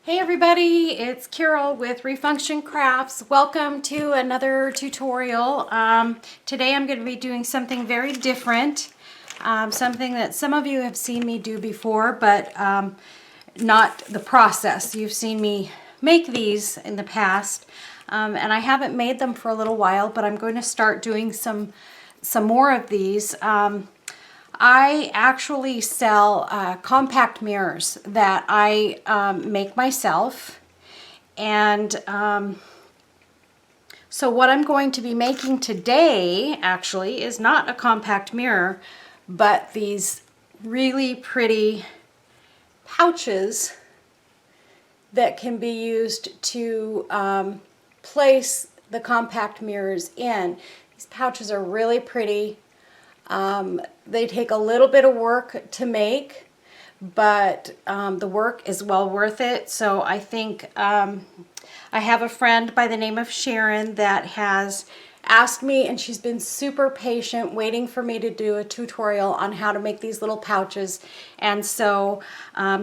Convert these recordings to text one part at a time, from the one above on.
Hey everybody, it's Carol with Refunction Crafts. Welcome to another tutorial. Today I'm going to be doing something very different, something that some of you have seen me do before, but not the process. You've seen me make these in the past, and I haven't made them for a little while, but I'm going to start doing some more of these. I actually sell compact mirrors that I make myself, and so what I'm going to be making today actually is not a compact mirror, but these really pretty pouches that can be used to place the compact mirrors in. These pouches are really pretty. They take a little bit of work to make, but the work is well worth it. So I think I have a friend by the name of Sharon that has asked me, and she's been super patient waiting for me to do a tutorial on how to make these little pouches. And so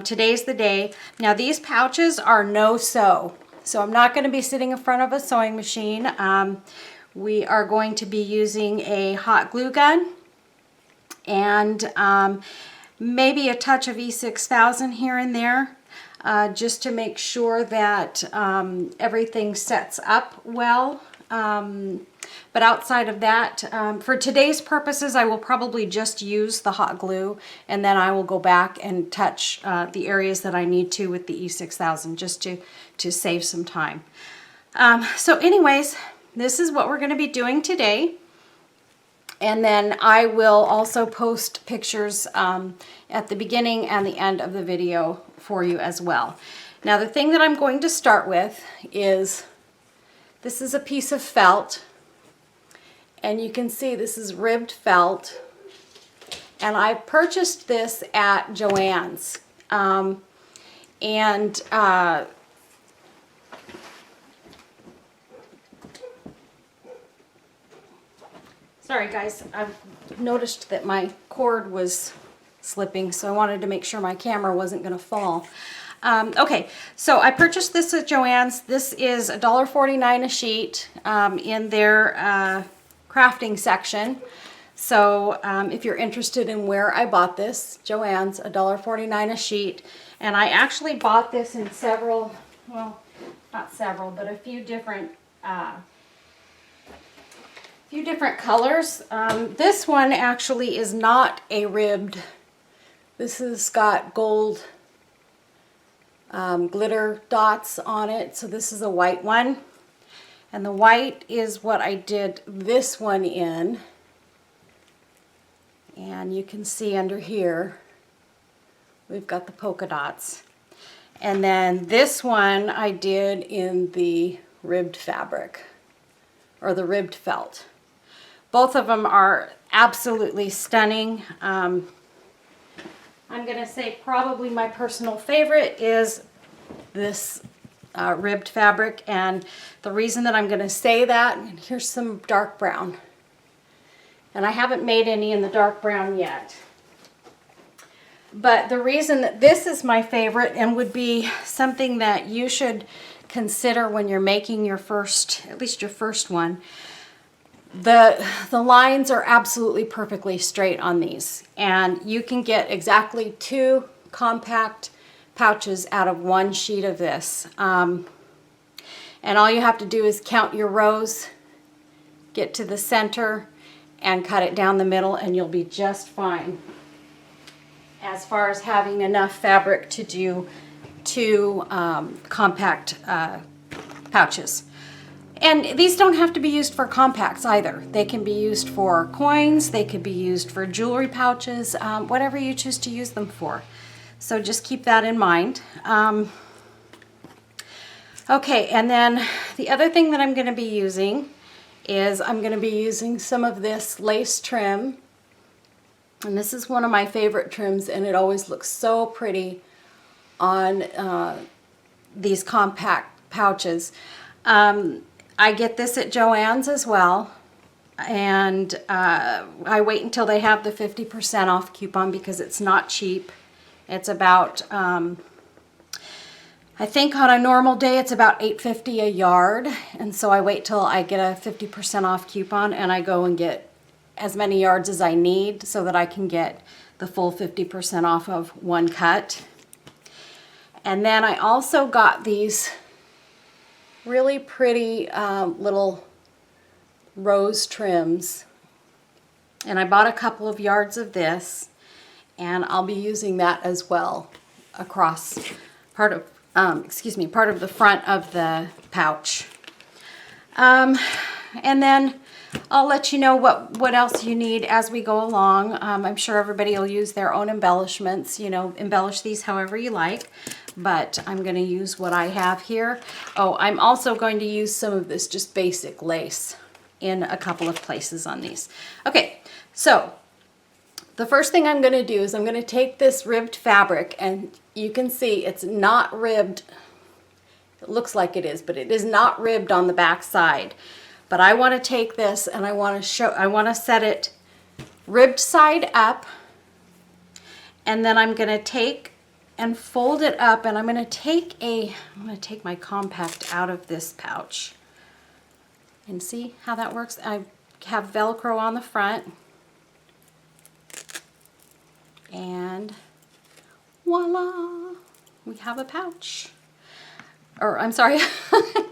today's the day. Now these pouches are no sew, so I'm not going to be sitting in front of a sewing machine. We are going to be using a hot glue gun and maybe a touch of E6000 here and there, just to make sure that everything sets up well. But outside of that, for today's purposes, I will probably just use the hot glue, and then I will go back and touch the areas that I need to with the E6000, just to save some time. So anyways, this is what we're going to be doing today. And then I will also post pictures at the beginning and the end of the video for you as well. Now the thing that I'm going to start with is, this is a piece of felt, and you can see this is ribbed felt, and I purchased this at Joann's. Sorry guys, I've noticed that my cord was slipping, so I wanted to make sure my camera wasn't going to fall. Okay, so I purchased this at Joann's. This is $1.49 a sheet in their crafting section. So if you're interested in where I bought this, Joann's, $1.49 a sheet. And I actually bought this in several, well, not several, but a few different colors. This one actually is not a ribbed. This has got gold glitter dots on it, so this is a white one, and the white is what I did this one in, and you can see under here we've got the polka dots, and then this one I did in the ribbed fabric, or the ribbed felt. Both of them are absolutely stunning. I'm going to say probably my personal favorite is this ribbed fabric, and the reason that I'm going to say that, and here's some dark brown, and I haven't made any in the dark brown yet, but the reason that this is my favorite and would be something that you should consider when you're making your first, at least your first one, the lines are absolutely perfectly straight on these, and you can get exactly 2 compact pouches out of 1 sheet of this. And all you have to do is count your rows, get to the center, and cut it down the middle, and you'll be just fine as far as having enough fabric to do 2 compact pouches. And these don't have to be used for compacts either. They can be used for coins, they could be used for jewelry pouches, whatever you choose to use them for. So just keep that in mind. Okay, and then the other thing that I'm going to be using is I'm going to be using some of this lace trim. And this is one of my favorite trims, and it always looks so pretty on these compact pouches. I get this at Joann's as well, and I wait until they have the 50% off coupon because it's not cheap. It's about I think on a normal day it's about $8.50 a yard, and so I wait till I get a 50% off coupon and I go and get as many yards as I need so that I can get the full 50% off of one cut. And then I also got these really pretty little rose trims, and I bought a couple of yards of this, and I'll be using that as well across part of part of the front of the pouch. And then I'll let you know what else you need as we go along. I'm sure everybody will use their own embellishments, you know, embellish these however you like, but I'm going to use what I have here. Oh, I'm also going to use some of this just basic lace in a couple of places on these. Okay, so the first thing I'm going to do is I'm going to take this ribbed fabric, and you can see it's not ribbed. It looks like it is, but it is not ribbed on the back side. But I want to take this and I want to set it ribbed side up, and then I'm going to take and fold it up, and I'm going to take my compact out of this pouch. And see how that works? I have Velcro on the front. And voila, we have a pouch. Or I'm sorry,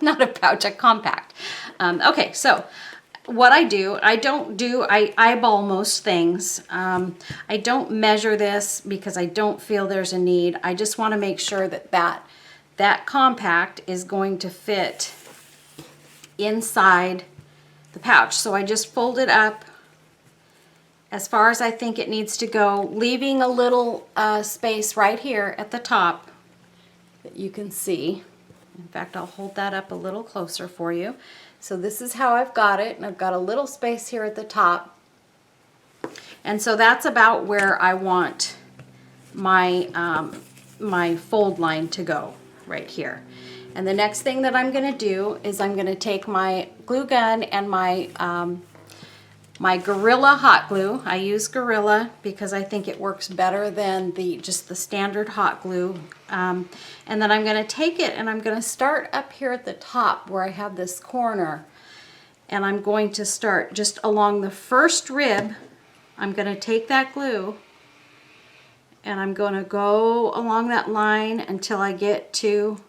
not a pouch, a compact. Okay, so what I do, I eyeball most things. I don't measure this because I don't feel there's a need. I just want to make sure that compact is going to fit inside the pouch. So I just fold it up as far as I think it needs to go, leaving a little space right here at the top that you can see. In fact, I'll hold that up a little closer for you. So this is how I've got it, and I've got a little space here at the top. And so that's about where I want my, my fold line to go, right here. And the next thing that I'm going to do is I'm going to take my glue gun and my my Gorilla hot glue. I use Gorilla because I think it works better than just the standard hot glue. And then I'm going to take it and I'm going to start up here at the top where I have this corner. And I'm going to start just along the first rib. I'm going to take that glue and I'm going to go along that line until I get to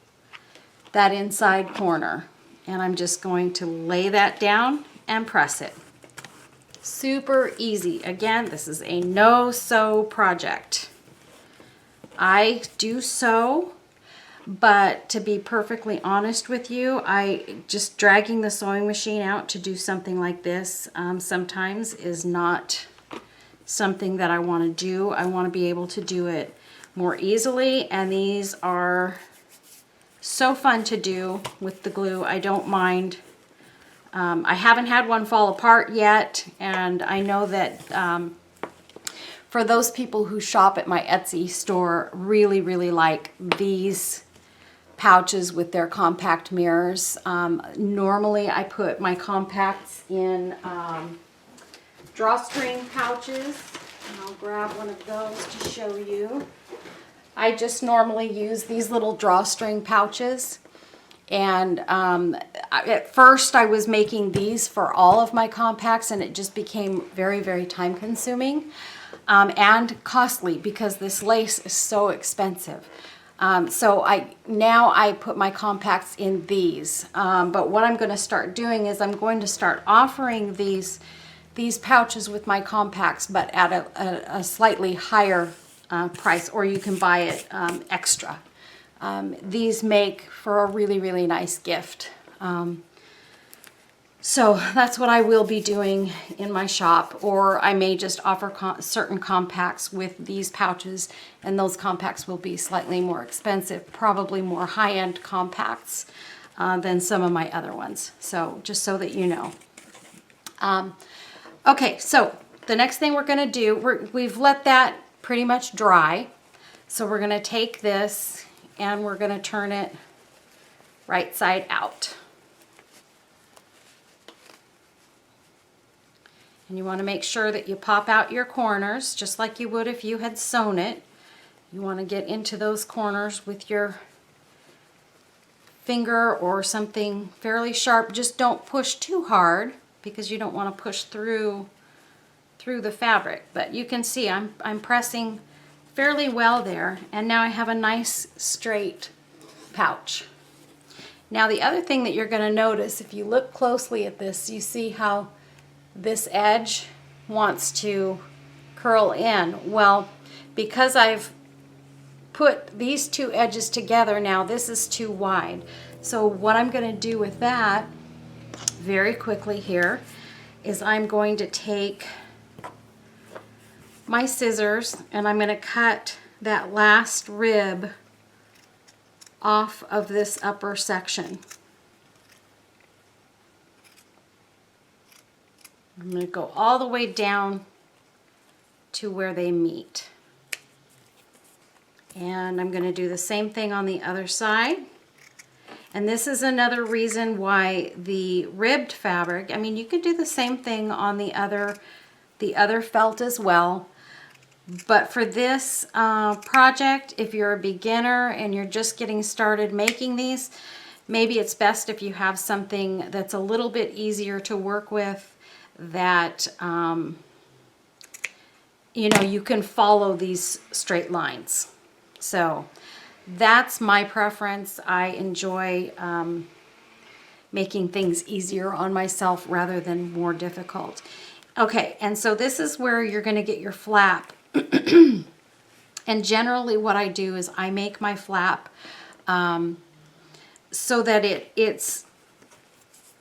that inside corner. And I'm just going to lay that down and press it. Super easy. Again, this is a no-sew project. I do sew, but to be perfectly honest with you, just dragging the sewing machine out to do something like this sometimes is not something that I want to do. I want to be able to do it more easily, and these are so fun to do with the glue. I don't mind. I haven't had one fall apart yet, and I know that for those people who shop at my Etsy store really, really like these pouches with their compact mirrors. Normally I put my compacts in drawstring pouches, and I'll grab one of those to show you. I just normally use these little drawstring pouches. And at first I was making these for all of my compacts, and it just became very, very time consuming and costly because this lace is so expensive. So now I put my compacts in these. But what I'm going to start doing is I'm going to start offering these pouches with my compacts, but at a slightly higher price, or you can buy it extra. These make for a really, really nice gift. So that's what I will be doing in my shop, or I may just offer certain compacts with these pouches, and those compacts will be slightly more expensive, probably more high-end compacts than some of my other ones. So just so that you know. Okay, so the next thing we're going to do, we've let that pretty much dry. So we're going to take this and we're going to turn it right side out. And you want to make sure that you pop out your corners just like you would if you had sewn it. You want to get into those corners with your finger or something fairly sharp. Just don't push too hard because you don't want to push through the fabric. But you can see I'm pressing fairly well there, and now I have a nice straight pouch. Now the other thing that you're going to notice, if you look closely at this, you see how this edge wants to curl in. Well, because I've put these two edges together now, this is too wide. So what I'm going to do with that very quickly here is I'm going to take my scissors and I'm going to cut that last rib off of this upper section. I'm going to go all the way down to where they meet. And I'm going to do the same thing on the other side. And this is another reason why the ribbed fabric, I mean, you could do the same thing on the other felt as well. But for this project, if you're a beginner and you're just getting started making these, maybe it's best if you have something that's a little bit easier to work with, that you know, you can follow these straight lines. So that's my preference. I enjoy making things easier on myself rather than more difficult. Okay, and so this is where you're going to get your flap. And generally what I do is I make my flap so that it's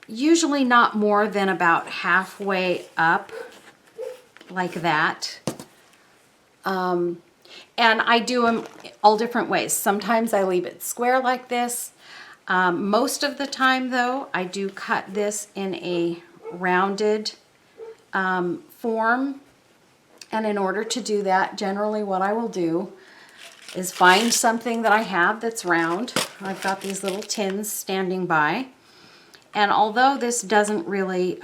usually not more than about halfway up, like that. And I do them all different ways. Sometimes I leave it square like this. Most of the time though, I do cut this in a rounded form. And in order to do that, generally what I will do is find something that I have that's round. I've got these little tins standing by. And although this doesn't really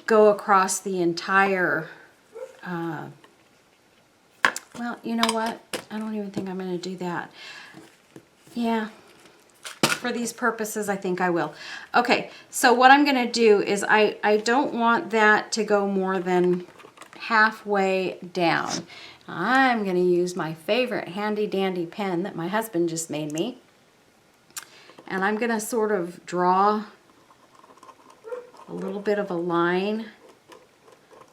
go across the entire, well, you know what? I don't even think I'm going to do that. Yeah. For these purposes, I think I will. Okay, so what I'm going to do is I don't want that to go more than halfway down. I'm going to use my favorite handy dandy pen that my husband just made me. And I'm going to sort of draw a little bit of a line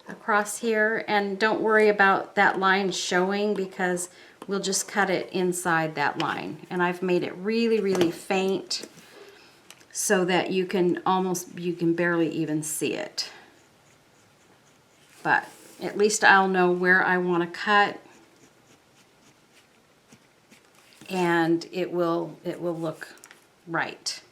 across here. And don't worry about that line showing because we'll just cut it inside that line. And I've made it really, really faint so that you can barely even see it. But at least I'll know where I want to cut, and it will look right.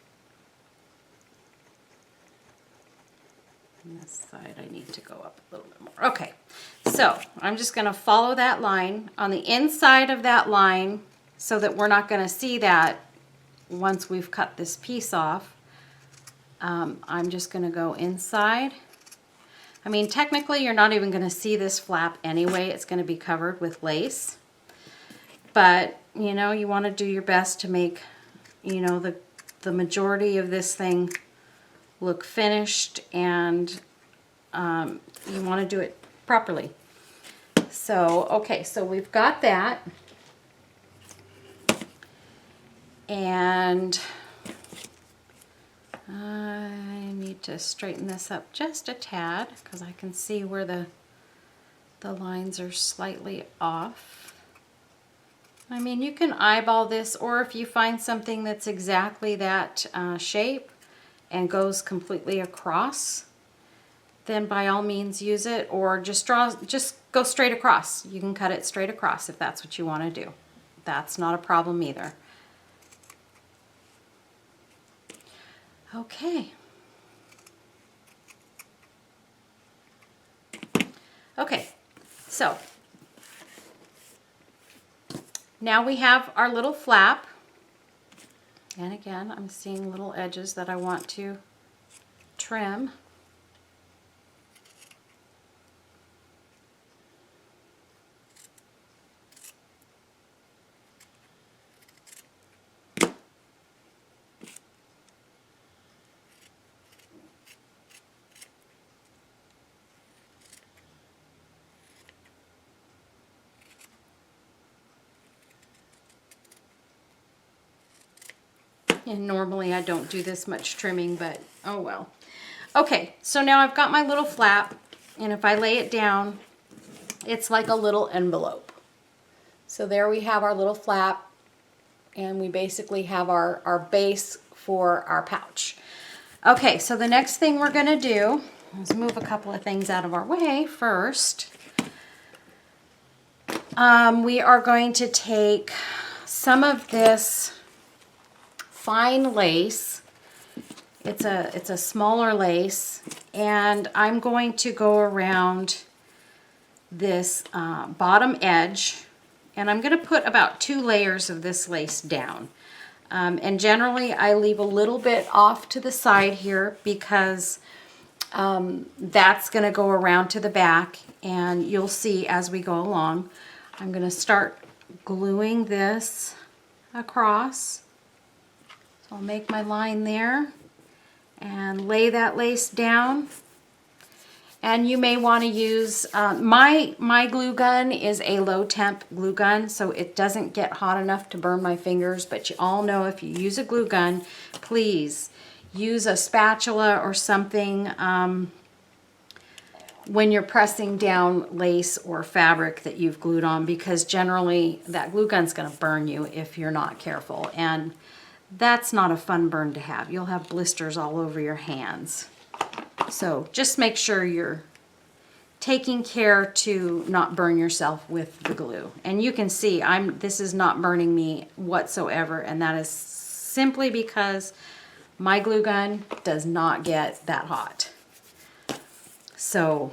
On this side I need to go up a little bit more. Okay, so I'm just going to follow that line on the inside of that line so that we're not going to see that once we've cut this piece off. I'm just going to go inside. I mean, technically you're not even going to see this flap anyway. It's going to be covered with lace. But, you know, you want to do your best to make, you know, the majority of this thing look finished, and you want to do it properly. So, okay, so we've got that. And I need to straighten this up just a tad because I can see where the lines are slightly off. I mean, you can eyeball this, or if you find something that's exactly that shape and goes completely across, then by all means use it, or just go straight across. You can cut it straight across if that's what you want to do. That's not a problem either. Okay. Okay, so now we have our little flap. And again, I'm seeing little edges that I want to trim. And normally I don't do this much trimming, but oh well. Okay, so now I've got my little flap, and if I lay it down, it's like a little envelope. So there we have our little flap, and we basically have our base for our pouch. Okay, so the next thing we're gonna do is move a couple of things out of our way first. We are going to take some of this fine lace. It's a smaller lace, and I'm going to go around this bottom edge, and I'm going to put about 2 layers of this lace down. And generally I leave a little bit off to the side here because that's going to go around to the back, and you'll see as we go along. I'm going to start gluing this across. So I'll make my line there and lay that lace down. And you may want to use, my glue gun is a low temp glue gun, so it doesn't get hot enough to burn my fingers, but you all know if you use a glue gun, please use a spatula or something when you're pressing down lace or fabric that you've glued on, because generally that glue gun's going to burn you if you're not careful, and that's not a fun burn to have. You'll have blisters all over your hands. So just make sure you're taking care to not burn yourself with the glue. And you can see this is not burning me whatsoever, and that is simply because my glue gun does not get that hot. So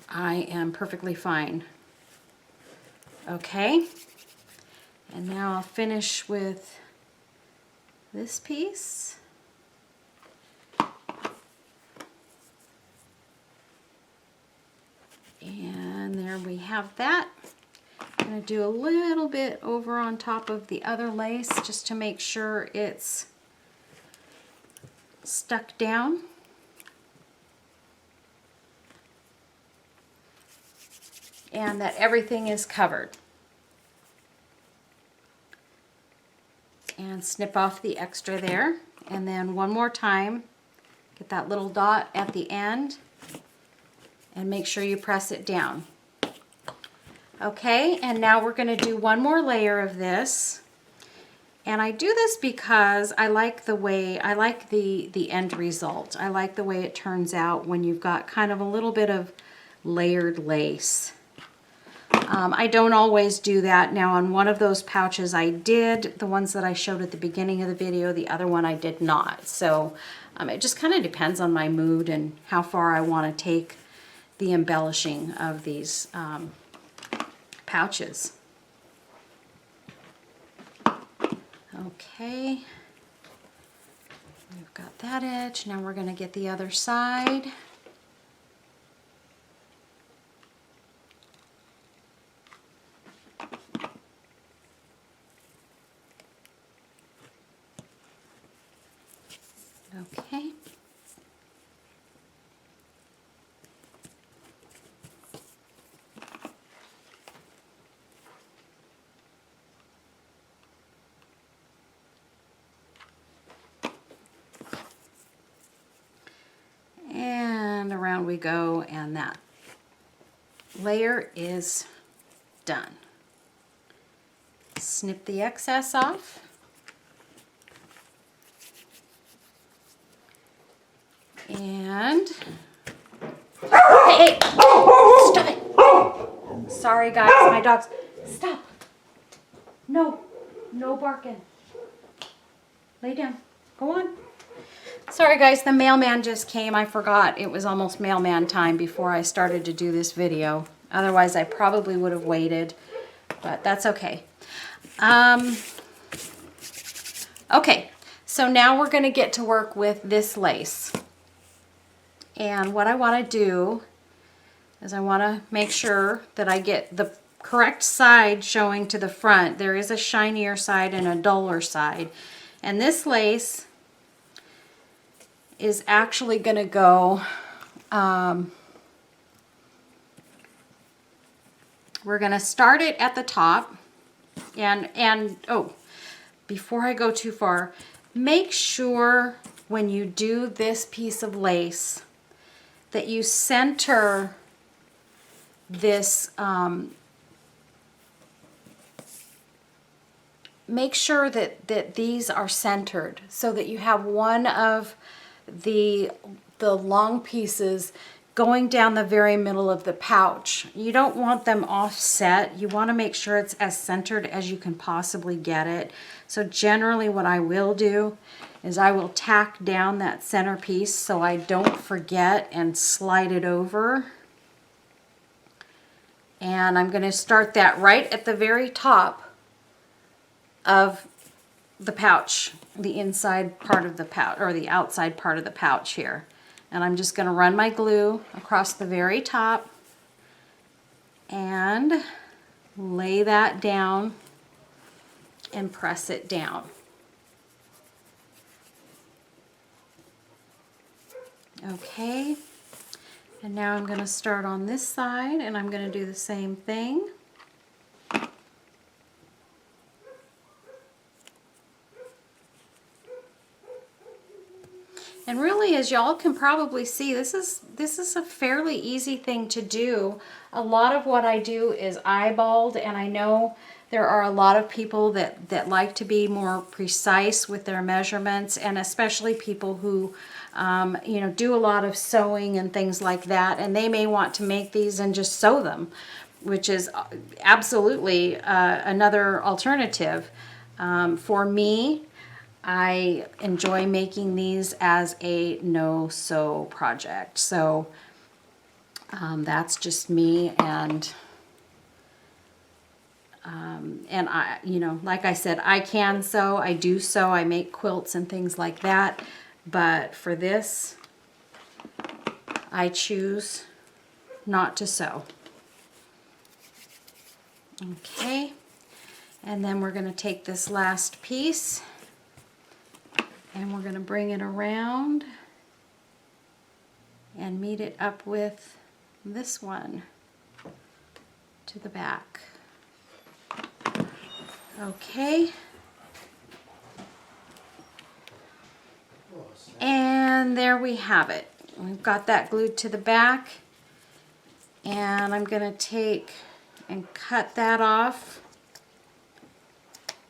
I am perfectly fine. Okay, and now I'll finish with this piece. And there we have that. I'm going to do a little bit over on top of the other lace just to make sure it's stuck down. And that everything is covered. And snip off the extra there. And then one more time, get that little dot at the end and make sure you press it down. Okay, and now we're going to do one more layer of this. And I do this because I like the end result. I like the way it turns out when you've got kind of a little bit of layered lace. I don't always do that. Now on one of those pouches I did, the ones that I showed at the beginning of the video, the other one I did not. So it just kind of depends on my mood and how far I want to take the embellishing of these pouches. Okay, we've got that edge. Now we're going to get the other side. Okay. And around we go, and that layer is done. Snip the excess off. And hey, stop it. Sorry guys, my dogs. Stop. No barking. Lay down. Go on. Sorry guys, the mailman just came. I forgot it was almost mailman time before I started to do this video. Otherwise I probably would have waited, but that's okay. Okay, so now we're going to get to work with this lace. And what I want to do is I want to make sure that I get the correct side showing to the front. There is a shinier side and a duller side. And this lace is actually going to go, we're going to start it at the top. And oh, before I go too far, make sure when you do this piece of lace that you center this, make sure that these are centered so that you have one of the long pieces going down the very middle of the pouch. You don't want them offset. You want to make sure it's as centered as you can possibly get it. So generally what I will do is I will tack down that center piece so I don't forget and slide it over. And I'm going to start that right at the very top of the pouch, the inside part of the pouch, or the outside part of the pouch here. And I'm just going to run my glue across the very top and lay that down and press it down. Okay, and now I'm going to start on this side and I'm going to do the same thing. And really, as y'all can probably see, this is a fairly easy thing to do. A lot of what I do is eyeballed, and I know there are a lot of people that like to be more precise with their measurements, and especially people who you know, do a lot of sewing and things like that, and they may want to make these and just sew them, which is absolutely another alternative. For me, I enjoy making these as a no-sew project. So that's just me, and I, you know, like I said, I can sew, I do sew, I make quilts and things like that, but for this, I choose not to sew. Okay, and then we're going to take this last piece and we're going to bring it around and meet it up with this one to the back. Okay. And there we have it. We've got that glued to the back. And I'm going to take and cut that off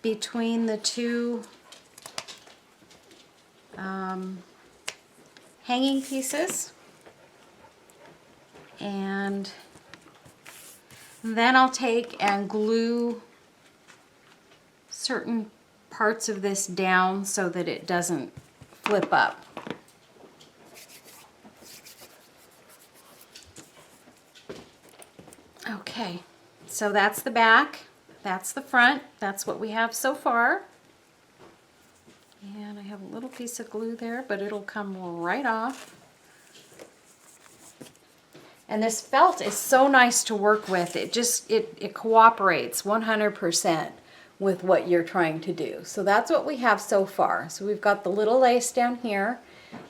between the two hanging pieces, and then I'll take and glue certain parts of this down so that it doesn't flip up. Okay, so that's the back, that's the front, that's what we have so far. And I have a little piece of glue there, but it'll come right off. And this felt is so nice to work with. It just, it cooperates 100% with what you're trying to do. So that's what we have so far. So we've got the little lace down here,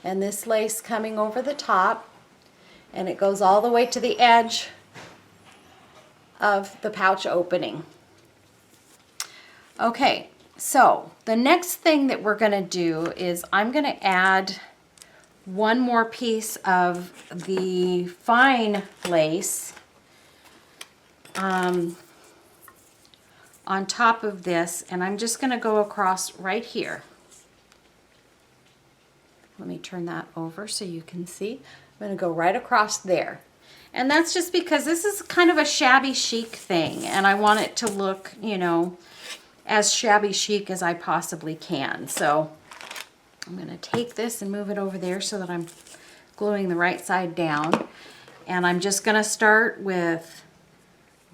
and this lace coming over the top, and it goes all the way to the edge of the pouch opening. Okay. So the next thing that we're going to do is I'm going to add one more piece of the fine lace on top of this, and I'm just going to go across right here. Let me turn that over so you can see. I'm going to go right across there. And that's just because this is kind of a shabby chic thing, and I want it to look, you know, as shabby chic as I possibly can. So I'm going to take this and move it over there so that I'm gluing the right side down. And I'm just going to start with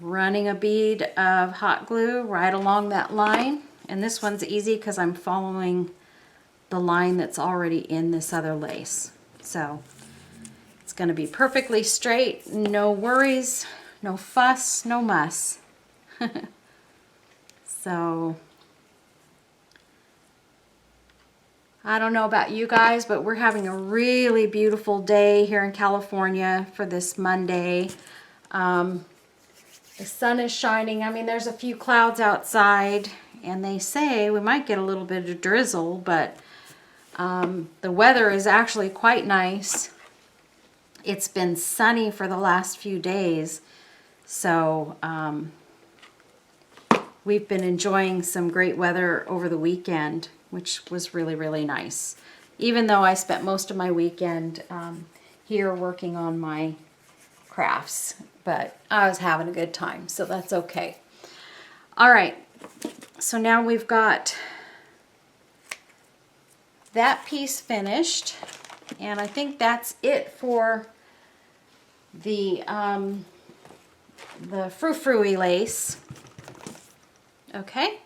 running a bead of hot glue right along that line. And this one's easy because I'm following the line that's already in this other lace. So it's going to be perfectly straight, no worries, no fuss, no muss. So, I don't know about you guys, but we're having a really beautiful day here in California for this Monday. The sun is shining. I mean, there's a few clouds outside, and they say we might get a little bit of drizzle, but the weather is actually quite nice. It's been sunny for the last few days, so we've been enjoying some great weather over the weekend, which was really, really nice. Even though I spent most of my weekend here working on my crafts, but I was having a good time, so that's okay. All right, so now we've got that piece finished, and I think that's it for the frou-frou-y lace. Okay,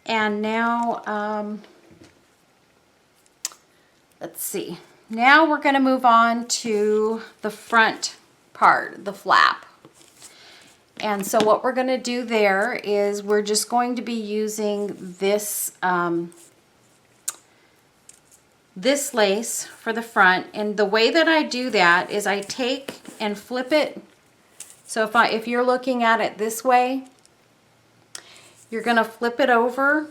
and now let's see. Now we're going to move on to the front part, the flap. And so what we're going to do there is we're just going to be using this this lace for the front. And the way that I do that is I take and flip it. So if you're looking at it this way, you're going to flip it over,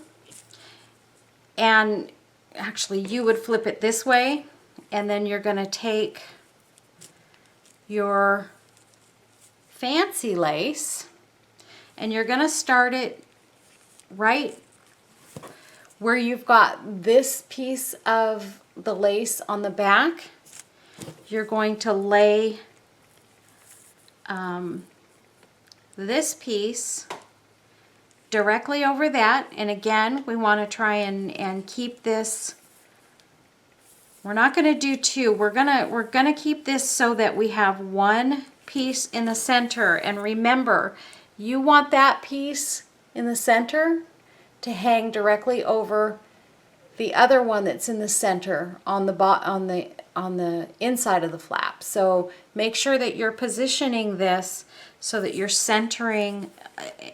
and actually you would flip it this way, and then you're going to take your fancy lace and you're going to start it right where you've got this piece of the lace on the back. You're going to lay this piece directly over that, and again we want to try and keep this. We're not going to do two. We're gonna keep this so that we have one piece in the center. And remember, you want that piece in the center to hang directly over the other one that's in the center on the inside of the flap. So make sure that you're positioning this so that you're centering.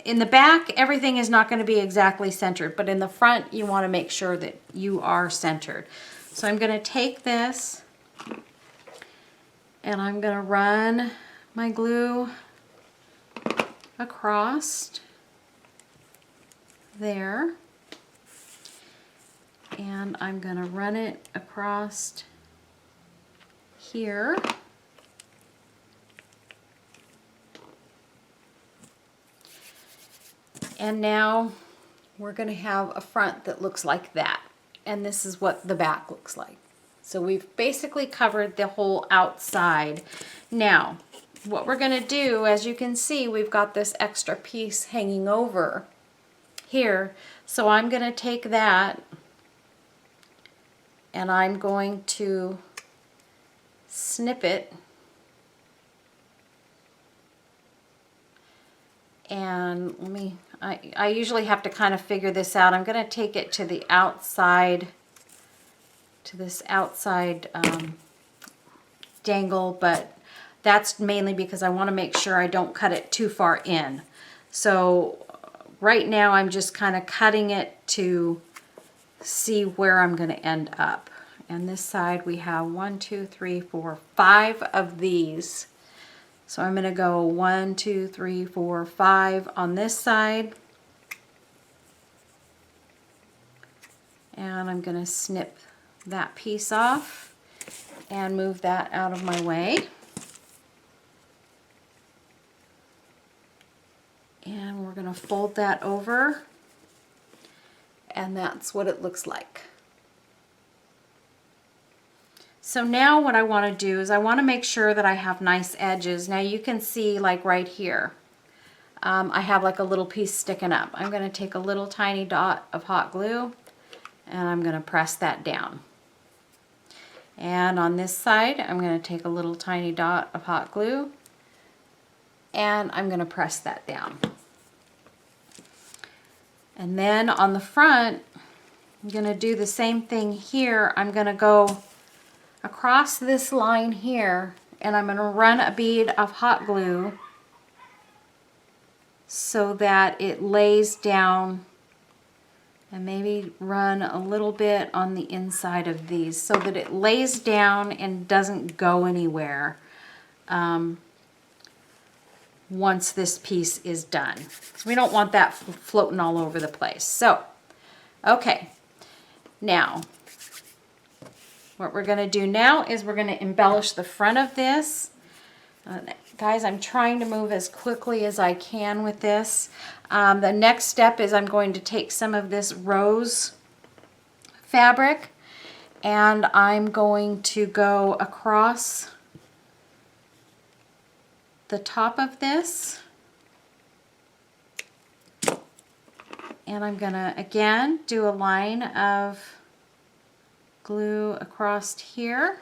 In the back, everything is not going to be exactly centered, but in the front, you want to make sure that you are centered. So I'm going to take this and I'm going to run my glue across there, and I'm going to run it across here. And now we're going to have a front that looks like that. And this is what the back looks like. So we've basically covered the whole outside. Now, what we're going to do, as you can see, we've got this extra piece hanging over here. So I'm going to take that and I'm going to snip it. And I usually have to kind of figure this out. I'm going to take it to the outside, to this outside dangle, but that's mainly because I want to make sure I don't cut it too far in. So right now I'm just kind of cutting it to see where I'm going to end up. And this side we have 1, 2, 3, 4, 5 of these. So I'm going to go 1, 2, 3, 4, 5 on this side. And I'm going to snip that piece off and move that out of my way. And we're going to fold that over. And that's what it looks like. So now what I want to do is I want to make sure that I have nice edges. Now you can see, like right here, I have like a little piece sticking up. I'm going to take a little tiny dot of hot glue and I'm going to press that down. And on this side, I'm going to take a little tiny dot of hot glue and I'm going to press that down. And then on the front, I'm going to do the same thing here. I'm going to go across this line here and I'm going to run a bead of hot glue so that it lays down, and maybe run a little bit on the inside of these so that it lays down and doesn't go anywhere. once this piece is done. So we don't want that floating all over the place. So, okay, now what we're gonna do now is we're gonna embellish the front of this. Guys, I'm trying to move as quickly as I can with this. The next step is I'm going to take some of this rose fabric and I'm going to go across the top of this. And I'm gonna, again, do a line of glue across here.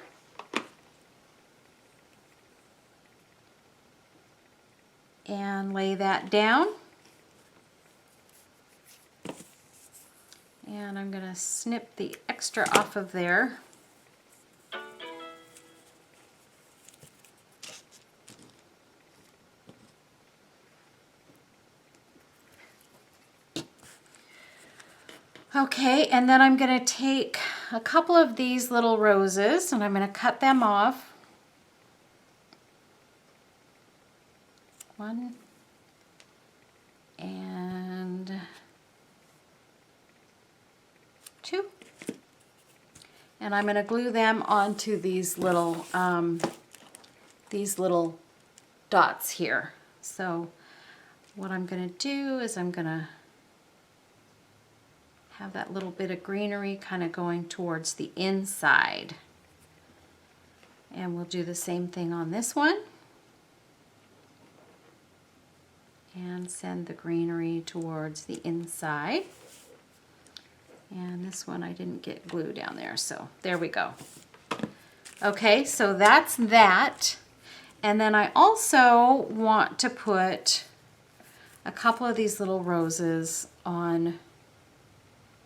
And lay that down. And I'm gonna snip the extra off of there. Okay, and then I'm gonna take a couple of these little roses and I'm gonna cut them off. One and two. And I'm gonna glue them onto these little dots here. So what I'm gonna do is I'm gonna have that little bit of greenery kind of going towards the inside. And we'll do the same thing on this one. And send the greenery towards the inside. And this one I didn't get glue down there, so there we go. Okay, so that's that. And then I also want to put a couple of these little roses on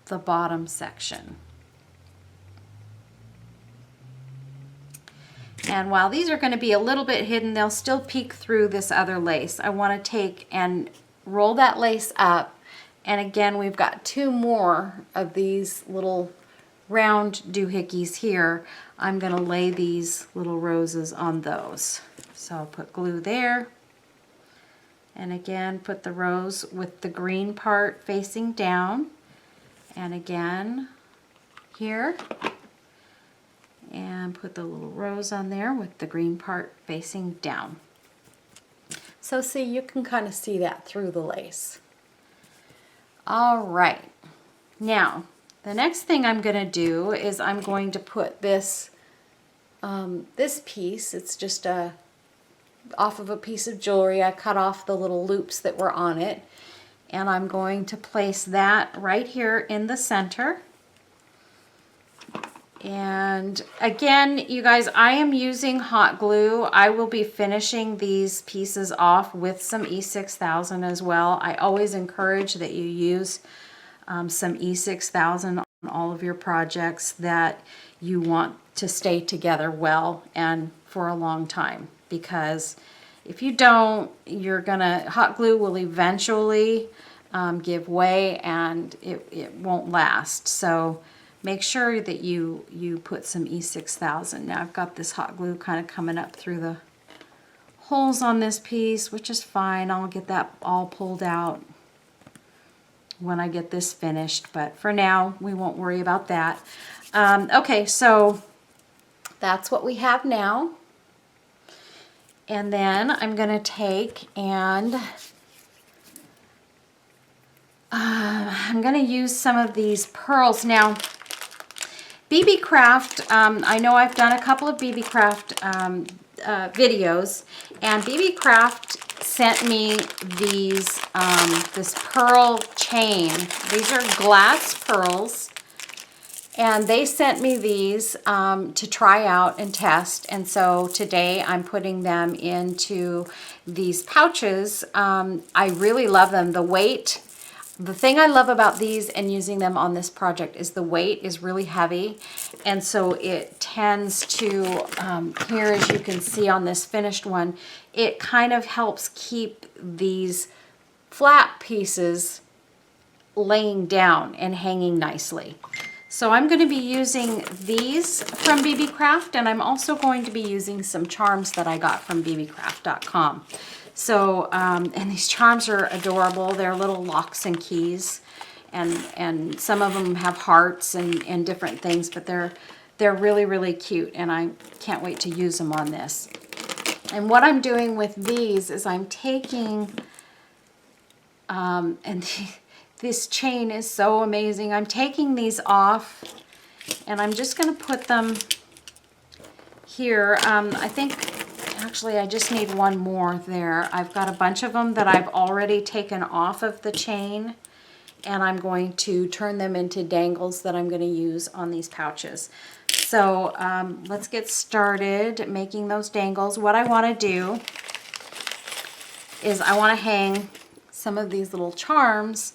the bottom section. And while these are going to be a little bit hidden, they'll still peek through this other lace. I want to take and roll that lace up. And again, we've got two more of these little round doohickeys here. I'm going to lay these little roses on those. So I'll put glue there. And again, put the rose with the green part facing down. And again, here. And put the little rose on there with the green part facing down. So see, you can kind of see that through the lace. All right, now the next thing I'm going to do is I'm going to put this this piece. It's just off of a piece of jewelry. I cut off the little loops that were on it, and I'm going to place that right here in the center. And again, you guys, I am using hot glue. I will be finishing these pieces off with some E6000 as well. I always encourage that you use some E6000 on all of your projects that you want to stay together well and for a long time. Because if you don't, hot glue will eventually give way and it won't last. So make sure that you put some E6000. Now I've got this hot glue kind of coming up through the holes on this piece, which is fine. I'll get that all pulled out when I get this finished, but for now we won't worry about that. Okay, so that's what we have now. And then I'm going to take and I'm going to use some of these pearls. Now, BB Craft, I know I've done a couple of BB Craft videos, and BB Craft sent me these, this pearl chain. These are glass pearls, and they sent me these to try out and test, and so today I'm putting them into these pouches. I really love them. The weight, the thing I love about these and using them on this project is the weight is really heavy, and so it tends to, here as you can see on this finished one, it kind of helps keep these flat pieces laying down and hanging nicely. So I'm going to be using these from BB Craft, and I'm also going to be using some charms that I got from bbcraft.com. So, and these charms are adorable. They're little locks and keys, and some of them have hearts and different things, but they're really, really cute, and I can't wait to use them on this. And what I'm doing with these is I'm taking, and this chain is so amazing. I'm taking these off, and I'm just going to put them here. I think, actually, I just need one more there. I've got a bunch of them that I've already taken off of the chain, and I'm going to turn them into dangles that I'm going to use on these pouches. So let's get started making those dangles. What I want to do is I want to hang some of these little charms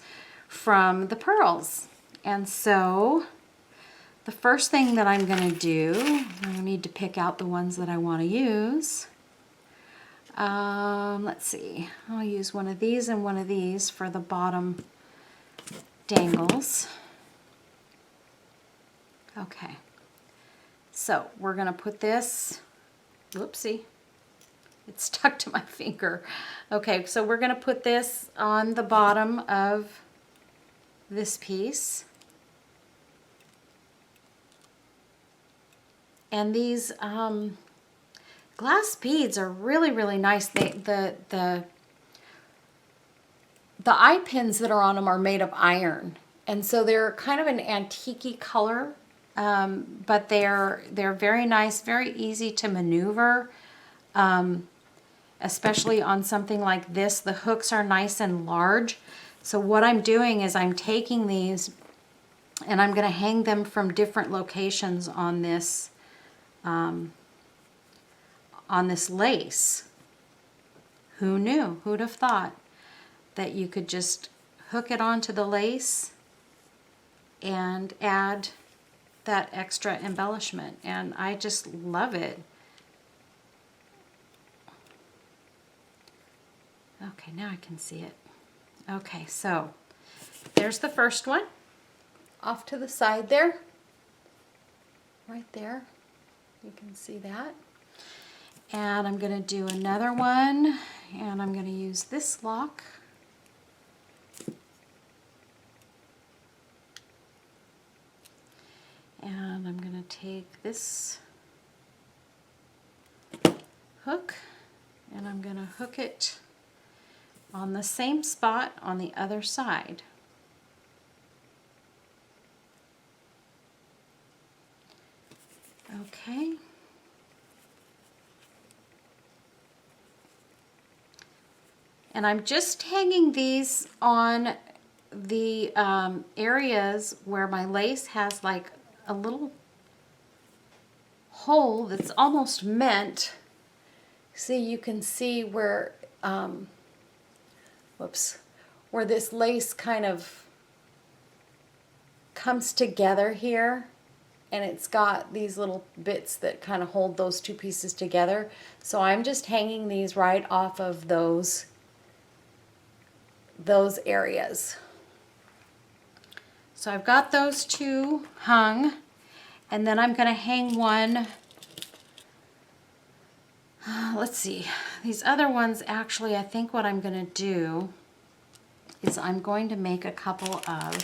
from the pearls. And so the first thing that I'm going to do, I need to pick out the ones that I want to use. Let's see, I'll use one of these and one of these for the bottom dangles. Okay, so we're going to put this, whoopsie, it stuck to my finger. Okay, so we're going to put this on the bottom of this piece. And these glass beads are really, really nice. The eye pins that are on them are made of iron. And so they're kind of an antique-y color, but they're very nice, very easy to maneuver, especially on something like this. The hooks are nice and large. So what I'm doing is I'm taking these and I'm going to hang them from different locations on this lace. Who knew? Who'd have thought that you could just hook it onto the lace and add that extra embellishment, and I just love it. Okay, now I can see it. Okay, so there's the first one off to the side there, right there. You can see that. And I'm going to do another one, and I'm going to use this lock. And I'm going to take this hook, and I'm going to hook it on the same spot on the other side. Okay. And I'm just hanging these on the areas where my lace has like a little hole that's almost meant. See, you can see where, where this lace kind of comes together here. And it's got these little bits that kind of hold those two pieces together. So I'm just hanging these right off of those areas. So I've got those two hung, and then I'm going to hang one. Let's see, these other ones, actually, I think what I'm going to do is I'm going to make a couple of,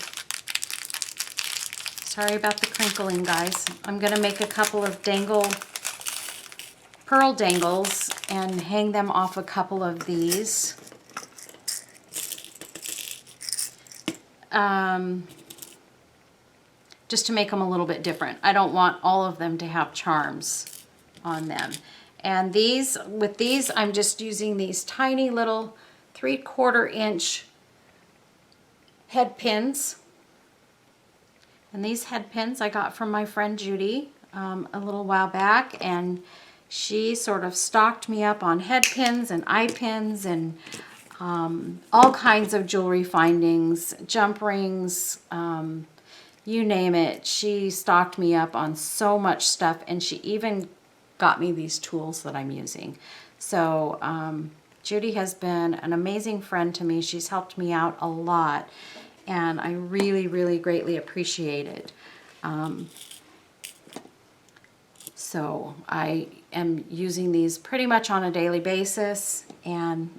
sorry about the crinkling, guys. I'm going to make a couple of pearl dangles and hang them off a couple of these. Just to make them a little bit different. I don't want all of them to have charms on them. And these, with these, I'm just using these tiny little 3/4 inch head pins. And these head pins I got from my friend Judy a little while back, and she sort of stocked me up on head pins and eye pins and all kinds of jewelry findings, jump rings, you name it. She stocked me up on so much stuff, and she even got me these tools that I'm using. So Judy has been an amazing friend to me. She's helped me out a lot, and I really, really greatly appreciate it. So I am using these pretty much on a daily basis, and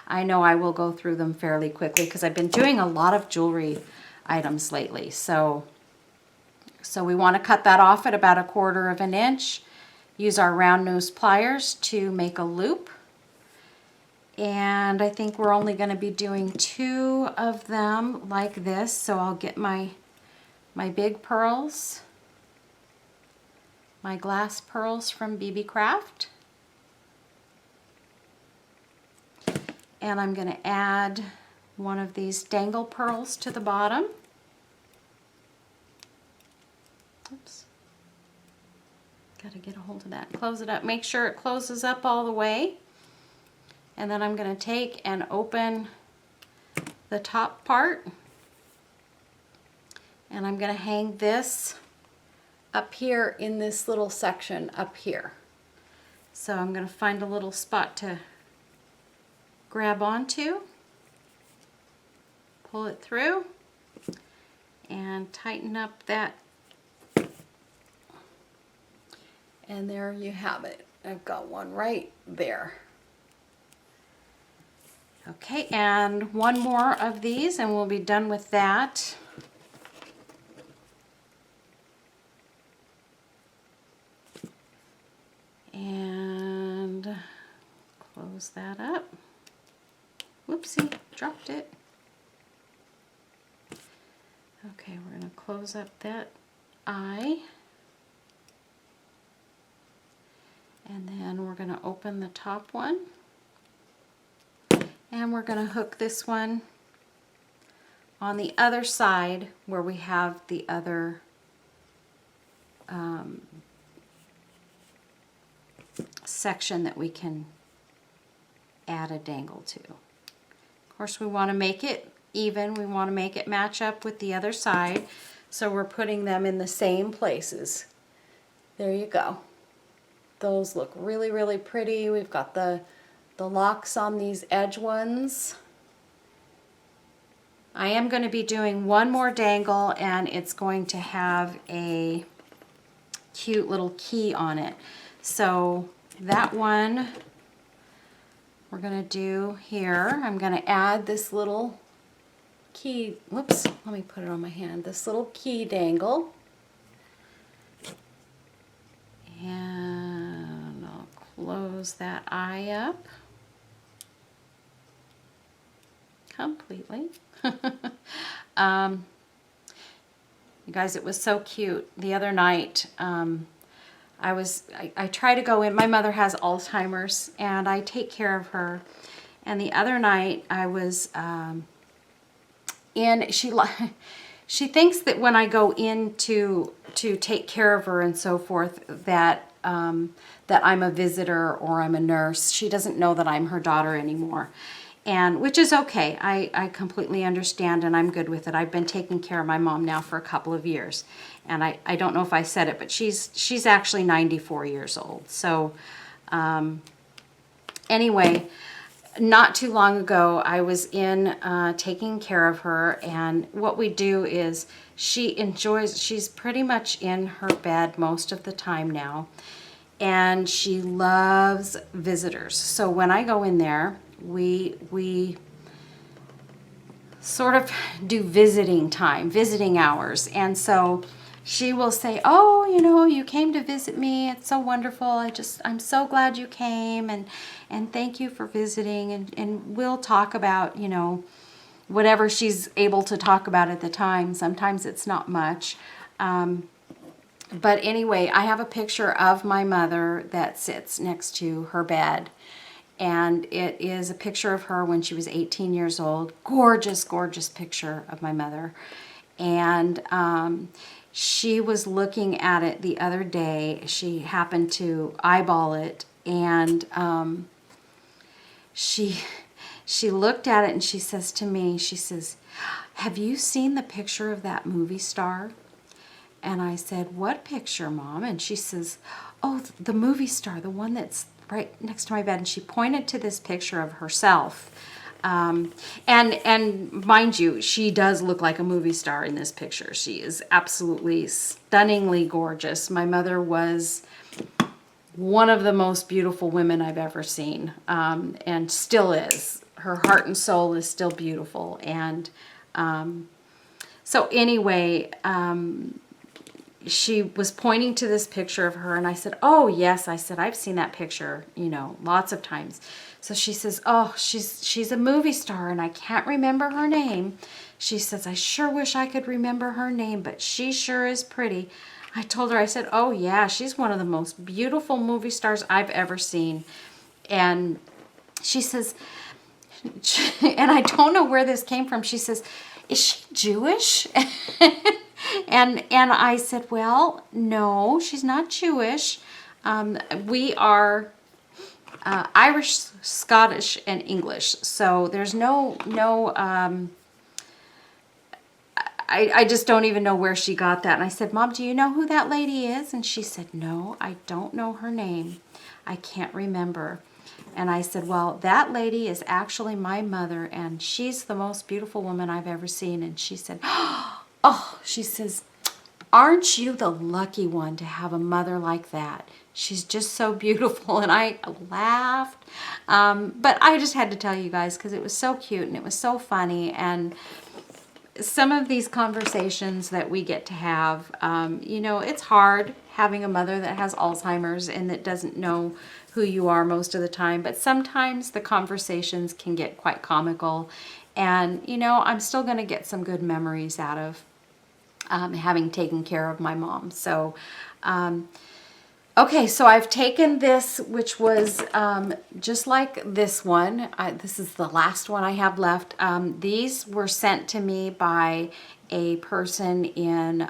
I know I will go through them fairly quickly because I've been doing a lot of jewelry items lately. So we want to cut that off at about 1/4 of an inch. Use our round nose pliers to make a loop. And I think we're only going to be doing 2 of them like this. So I'll get my big pearls, my glass pearls from BB Craft. And I'm going to add one of these dangle pearls to the bottom. Oops. Got to get a hold of that. Close it up. Make sure it closes up all the way. And then I'm going to take and open the top part. And I'm going to hang this up here in this little section up here. So I'm going to find a little spot to grab onto, pull it through, and tighten up that. And there you have it. I've got one right there. Okay, and one more of these and we'll be done with that. And close that up. Whoopsie, dropped it. Okay, we're going to close up that eye. And then we're going to open the top one. And we're going to hook this one on the other side where we have the other section that we can add a dangle to. Of course, we want to make it even. We want to make it match up with the other side. So we're putting them in the same places. There you go. Those look really, really pretty. We've got the locks on these edge ones. I am going to be doing one more dangle, and it's going to have a cute little key on it. So that one we're going to do here. I'm going to add this little key. Whoops, let me put it on my hand. This little key dangle. And I'll close that eye up completely. You guys, it was so cute. The other night, I try to go in. My mother has Alzheimer's, and I take care of her. And the other night, I was in. She thinks that when I go in to take care of her and so forth, that that I'm a visitor or I'm a nurse. She doesn't know that I'm her daughter anymore. And which is okay. I completely understand, and I'm good with it. I've been taking care of my mom now for a couple of years. And I don't know if I said it, but she's actually 94 years old. So anyway, not too long ago, I was in taking care of her, and what we do is she's pretty much in her bed most of the time now, and she loves visitors. So when I go in there, we sort of do visiting time, visiting hours. And so she will say, oh, you know, you came to visit me. It's so wonderful. I'm so glad you came, and thank you for visiting. And we'll talk about, you know, whatever she's able to talk about at the time. Sometimes it's not much. But anyway, I have a picture of my mother that sits next to her bed. And it is a picture of her when she was 18 years old. Gorgeous, gorgeous picture of my mother. And she was looking at it the other day. She happened to eyeball it, and she looked at it and she says to me, she says, have you seen the picture of that movie star? And I said, what picture, Mom? And she says, oh, the movie star, the one that's right next to my bed. And she pointed to this picture of herself And mind you, she does look like a movie star in this picture. She is absolutely stunningly gorgeous. My mother was one of the most beautiful women I've ever seen, and still is. Her heart and soul is still beautiful. And so anyway, she was pointing to this picture of her, and I said, oh yes, I said, I've seen that picture, you know, lots of times. So she says, oh, she's a movie star and I can't remember her name. She says, I sure wish I could remember her name, but she sure is pretty. I told her, I said, oh yeah, she's one of the most beautiful movie stars I've ever seen. And she says, and I don't know where this came from, she says, is she Jewish? And I said, well, no, she's not Jewish. We are Irish, Scottish, and English. So there's I just don't even know where she got that. And I said, Mom, do you know who that lady is? And she said, no, I don't know her name. I can't remember. And I said, well, that lady is actually my mother, and she's the most beautiful woman I've ever seen. And she said, oh, she says, aren't you the lucky one to have a mother like that? She's just so beautiful. And I laughed. But I just had to tell you guys because it was so cute and it was so funny. And some of these conversations that we get to have, you know, it's hard having a mother that has Alzheimer's and that doesn't know who you are most of the time. But sometimes the conversations can get quite comical. And, you know, I'm still going to get some good memories out of having taken care of my mom. So, okay, so I've taken this, which was just like this one. This is the last one I have left. These were sent to me by a person in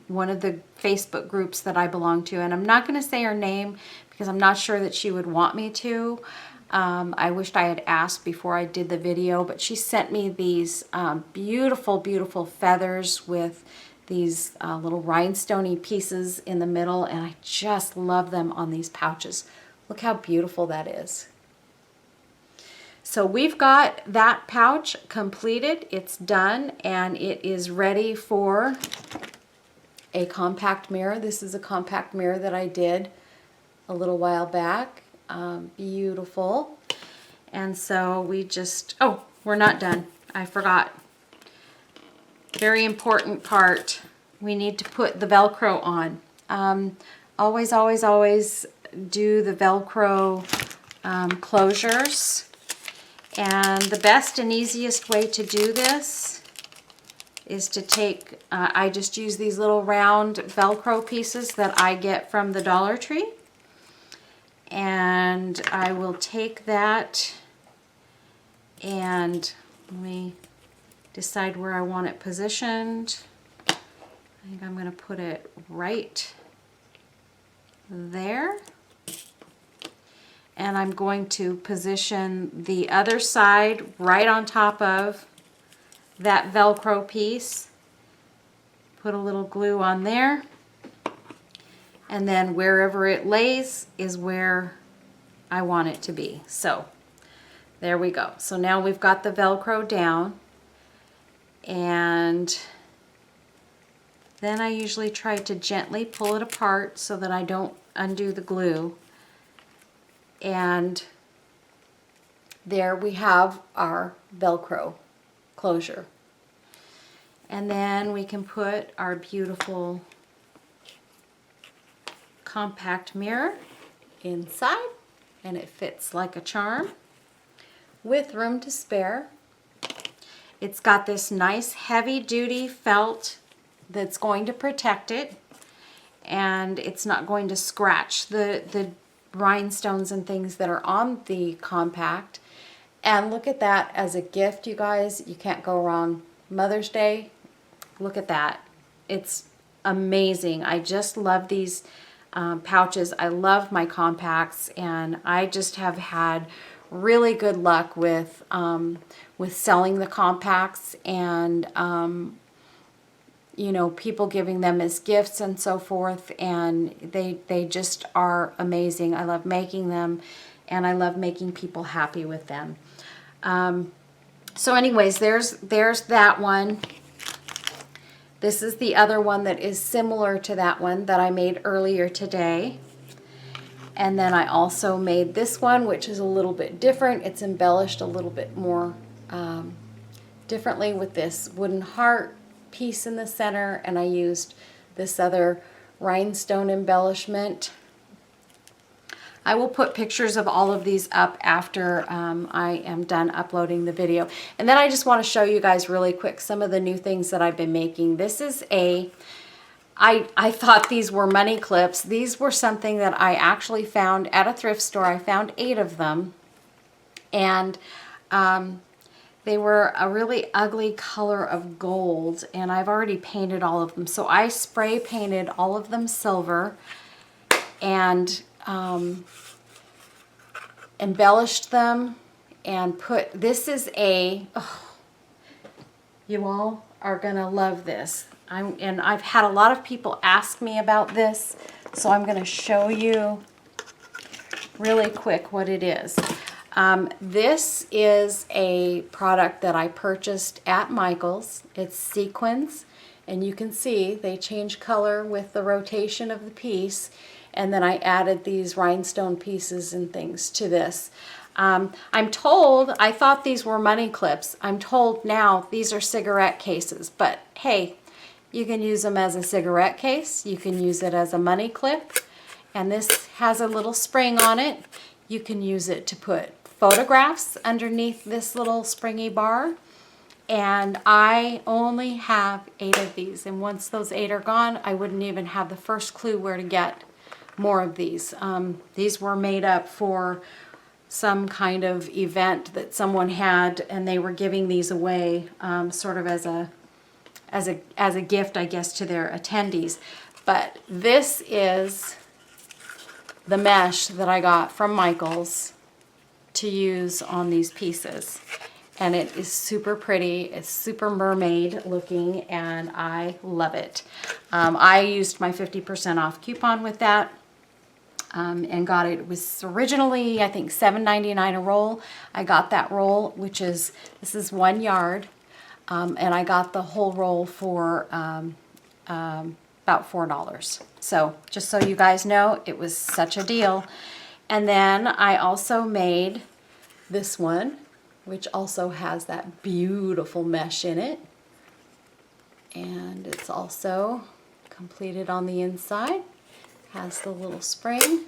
one of the Facebook groups that I belong to. And I'm not going to say her name because I'm not sure that she would want me to. I wished I had asked before I did the video, but she sent me these beautiful, beautiful feathers with these little rhinestoney pieces in the middle, and I just love them on these pouches. Look how beautiful that is. So we've got that pouch completed. It's done, and it is ready for a compact mirror. This is a compact mirror that I did a little while back. Beautiful. And so we just, oh, we're not done. I forgot. Very important part. We need to put the Velcro on. Always, always, always do the Velcro closures. And the best and easiest way to do this is to take, I just use these little round Velcro pieces that I get from the Dollar Tree. And I will take that and let me decide where I want it positioned. I think I'm going to put it right there. And I'm going to position the other side right on top of that Velcro piece. Put a little glue on there. And then wherever it lays is where I want it to be. So there we go. So now we've got the Velcro down. And then I usually try to gently pull it apart so that I don't undo the glue. And there we have our Velcro closure. And then we can put our beautiful compact mirror inside, and it fits like a charm with room to spare. It's got this nice heavy-duty felt that's going to protect it, and it's not going to scratch the rhinestones and things that are on the compact. And look at that as a gift, you guys. You can't go wrong. Mother's Day, look at that. It's amazing. I just love these pouches. I love my compacts, and I just have had really good luck with selling the compacts, and you know, people giving them as gifts and so forth, and they just are amazing. I love making them, and I love making people happy with them. So anyways, there's that one. This is the other one that is similar to that one that I made earlier today. And then I also made this one, which is a little bit different. It's embellished a little bit more differently with this wooden heart piece in the center, and I used this other rhinestone embellishment. I will put pictures of all of these up after I am done uploading the video. And then I just want to show you guys really quick some of the new things that I've been making. This is I thought these were money clips. These were something that I actually found at a thrift store. I found 8 of them. And they were a really ugly color of gold. And I've already painted all of them. So I spray painted all of them silver. And embellished them and put, this is a, oh, you all are gonna love this. And I've had a lot of people ask me about this, so I'm gonna show you really quick what it is. This is a product that I purchased at Michael's. It's sequins, and you can see they change color with the rotation of the piece. And then I added these rhinestone pieces and things to this. I'm told, I thought these were money clips. I'm told now these are cigarette cases. But hey, you can use them as a cigarette case. You can use it as a money clip. And this has a little spring on it. You can use it to put photographs underneath this little springy bar. And I only have 8 of these. And once those 8 are gone, I wouldn't even have the first clue where to get more of these. These were made up for some kind of event that someone had, and they were giving these away sort of as a gift, I guess, to their attendees. But this is the mesh that I got from Michael's to use on these pieces. And it is super pretty. It's super mermaid looking, and I love it. I used my 50% off coupon with that. And got it. It was originally, I think, $7.99 a roll. I got that roll, which is, this is 1 yard, and I got the whole roll for about $4. So just so you guys know, it was such a deal. And then I also made this one, which also has that beautiful mesh in it. And it's also completed on the inside. Has the little spring.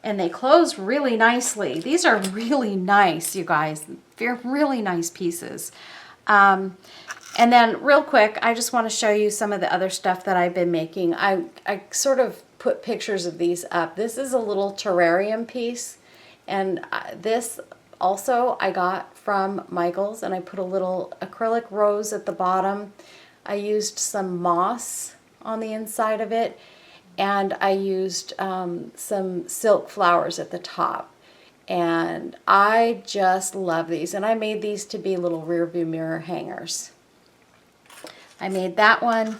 And they close really nicely. These are really nice, you guys. They're really nice pieces. And then real quick, I just want to show you some of the other stuff that I've been making. I sort of put pictures of these up. This is a little terrarium piece. And this also I got from Michael's. And I put a little acrylic rose at the bottom. I used some moss on the inside of it, and I used some silk flowers at the top, and I just love these. And I made these to be little rear view mirror hangers. I made that one,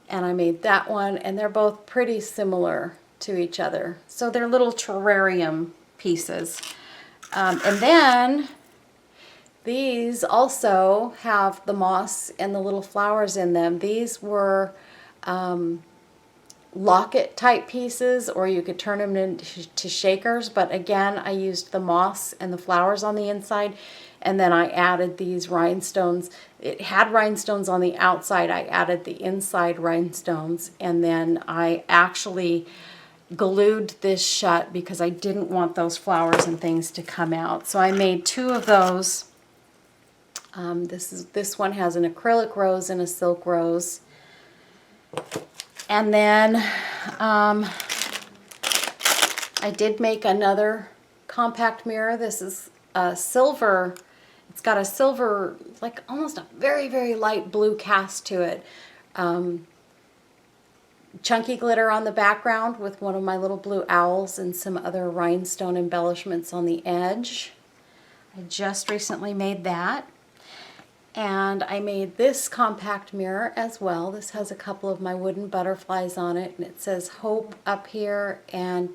and I made that one, and they're both pretty similar to each other, so they're little terrarium pieces. And then these also have the moss and the little flowers in them. These were locket type pieces, or you could turn them into shakers, but again, I used the moss and the flowers on the inside, and then I added these rhinestones. It had rhinestones on the outside. I added the inside rhinestones, and then I actually glued this shut because I didn't want those flowers and things to come out. So I made 2 of those. This one has an acrylic rose and a silk rose. And then I did make another compact mirror. This is a silver. It's got a silver, like almost a very, very light blue cast to it. Chunky glitter on the background with one of my little blue owls and some other rhinestone embellishments on the edge. I just recently made that. And I made this compact mirror as well. This has a couple of my wooden butterflies on it, and it says hope up here and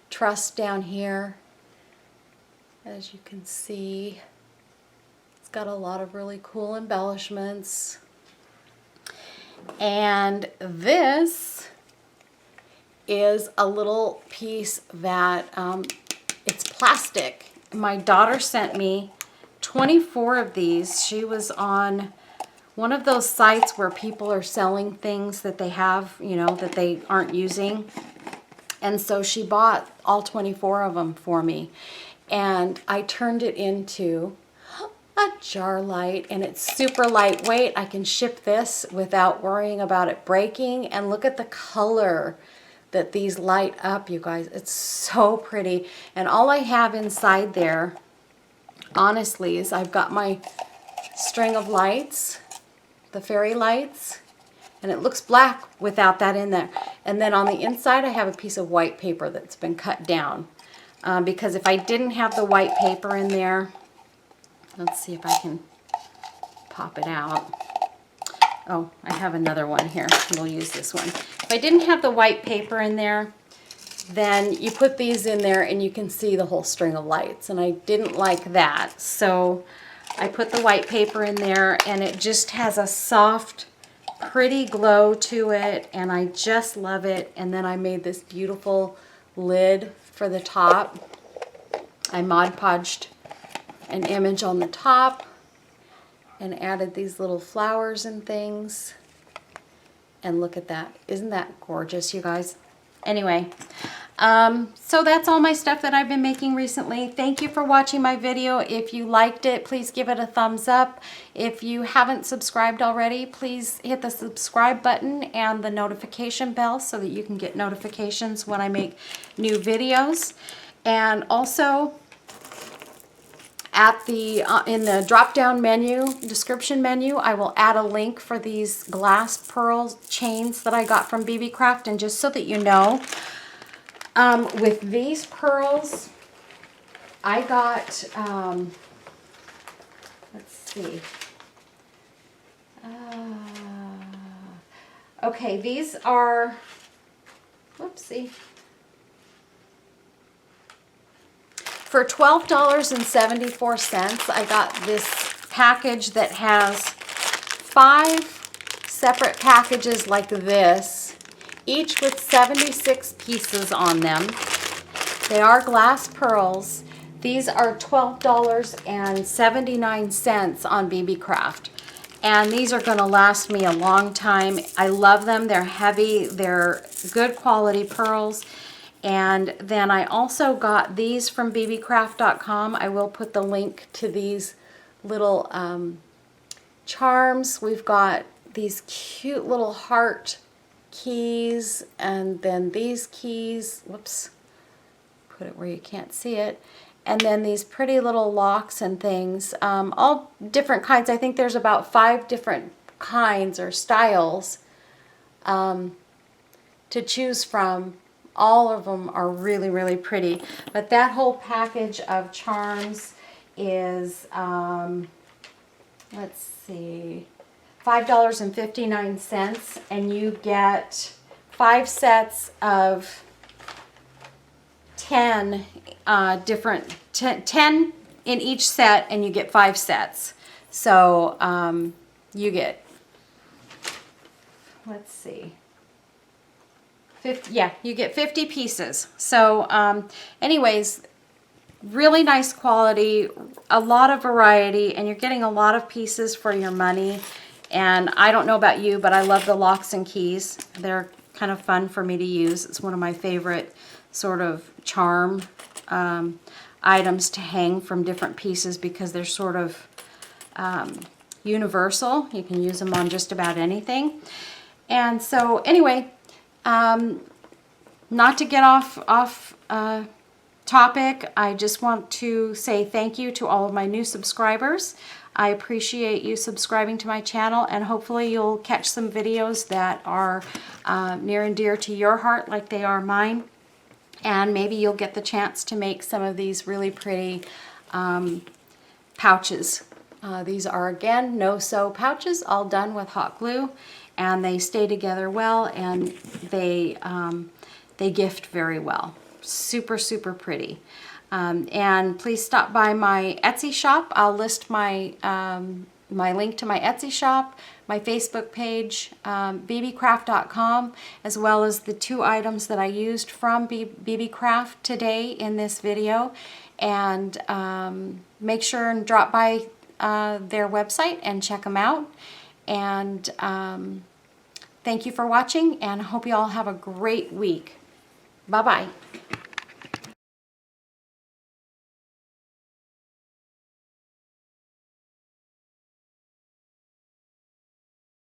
trust down here. As you can see, it's got a lot of really cool embellishments. And this is a little piece that it's plastic. My daughter sent me 24 of these. She was on one of those sites where people are selling things that they have, you know, that they aren't using. And so she bought all 24 of them for me. And I turned it into a jar light, and it's super lightweight. I can ship this without worrying about it breaking. And look at the color that these light up, you guys. It's so pretty. And all I have inside there, honestly, is I've got my string of lights, the fairy lights, and it looks black without that in there. And then on the inside, I have a piece of white paper that's been cut down. Because if I didn't have the white paper in there, let's see if I can pop it out. Oh, I have another one here. We'll use this one. If I didn't have the white paper in there, then you put these in there and you can see the whole string of lights. And I didn't like that. So I put the white paper in there, and it just has a soft, pretty glow to it. And I just love it. And then I made this beautiful lid for the top. I Mod Podged an image on the top and added these little flowers and things. And look at that. Isn't that gorgeous, you guys? Anyway, so that's all my stuff that I've been making recently. Thank you for watching my video. If you liked it, please give it a thumbs up. If you haven't subscribed already, please hit the subscribe button and the notification bell so that you can get notifications when I make new videos. And also, at the in the drop-down menu, description menu, I will add a link for these glass pearl chains that I got from BB Craft. And just so that you know, with these pearls, I got, let's see. Okay, these are, whoopsie. For $12.74, I got this package that has 5 separate packages like this, each with 76 pieces on them. They are glass pearls. These are $12.79 on BB Craft. And these are going to last me a long time. I love them. They're heavy. They're good quality pearls. And then I also got these from bbcraft.com. I will put the link to these little charms. We've got these cute little heart keys, and then these keys, whoops, put it where you can't see it, and then these pretty little locks and things, all different kinds. I think there's about 5 different kinds or styles to choose from. All of them are really, really pretty. But that whole package of charms is, let's see, $5.59. And you get 5 sets of 10 different, 10 in each set, and you get 5 sets. So you get, let's see, 50, yeah, you get 50 pieces. So anyways, really nice quality, a lot of variety, and you're getting a lot of pieces for your money. And I don't know about you, but I love the locks and keys. They're kind of fun for me to use. It's one of my favorite sort of charm items to hang from different pieces because they're sort of universal. You can use them on just about anything. And so anyway, not to get off topic, I just want to say thank you to all of my new subscribers. I appreciate you subscribing to my channel, and hopefully you'll catch some videos that are near and dear to your heart like they are mine. And maybe you'll get the chance to make some of these really pretty pouches. These are, again, no-sew pouches, all done with hot glue. And they stay together well, and they gift very well. Super, super pretty. And please stop by my Etsy shop. I'll list my my link to my Etsy shop, my Facebook page, bbcraft.com, as well as the 2 items that I used from BB Craft today in this video. And make sure and drop by their website and check them out. And thank you for watching, and I hope you all have a great week. Bye-bye.